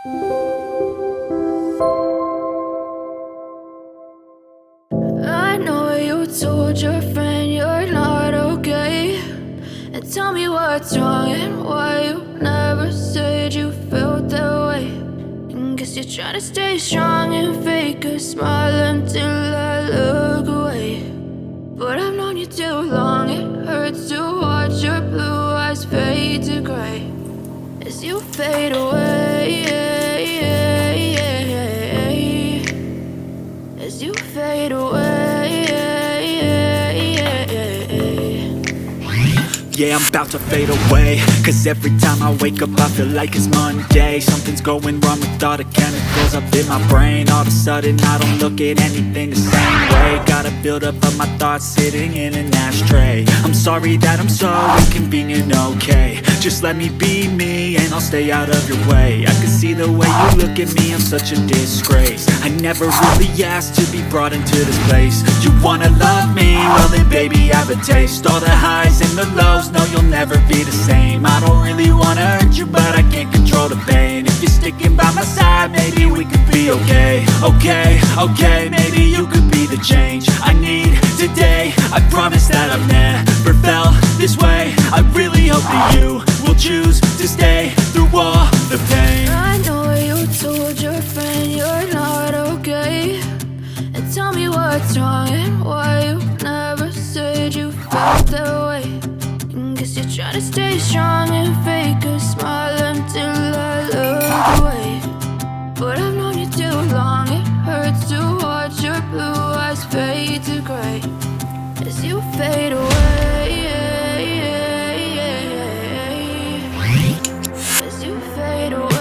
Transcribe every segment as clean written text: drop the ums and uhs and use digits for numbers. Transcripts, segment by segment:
I know you told your friend you're not okay, and tell me what's wrong and why you never said you felt that way. And guess you're trying to stay strong and fake a smile until I look away. But I've known you too long, it hurts to watch your blue eyes fade to gray as you fade away, as you fade away. Yeah, I'm about to fade away, cause every time I wake up I feel like it's Monday. Something's going wrong with all the chemicals up in my brain. All of a sudden I don't look at anything the same way. Got a build up of my thoughts sitting in an ashtray. I'm sorry that I'm so inconvenient, okay. Just let me be me and I'll stay out of your way. I can see the way you look at me, I'm such a disgrace. I never really asked to be brought into this place. You wanna love me? Well then baby I have a taste. All the highs and the lows, no you'll never be the same. I don't really wanna hurt you but I can't control the pain. If you're sticking by my side maybe we could be okay. Okay, maybe you could be the change I need today. I promise that I've never felt this way. I really hope that you will choose to stay through all the pain. I know you told your friend you're not okay, and tell me what's wrong and why you never said you felt that way. And guess you're trying to stay strong and fake a smile until I look away. But I've known you too long, it hurts to watch your blue eyes fade to gray as you fade away, as you fade away,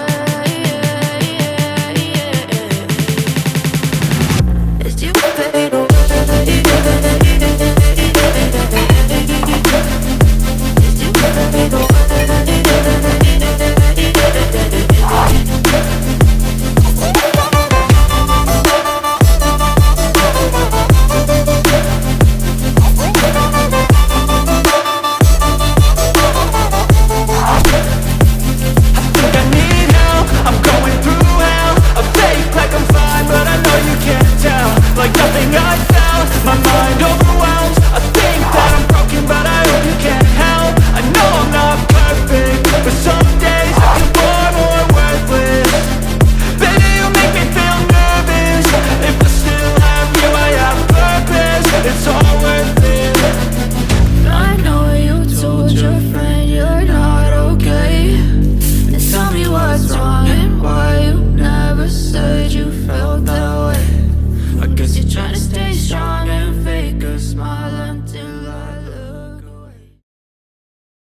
as you fade away, as you fade away. Like nothing I found, my mind overwhelms. I think that I'm broken, but I hope you can't help. I know I'm not perfect, but some days I feel far more worthless. Baby, you make me feel nervous. If I still have you, I have purpose. It's all worth it. I know you told your friend you're not okay, and tell me what's wrong and why you never said you felt that way. I guess you're trying to stay strong and fake a smile until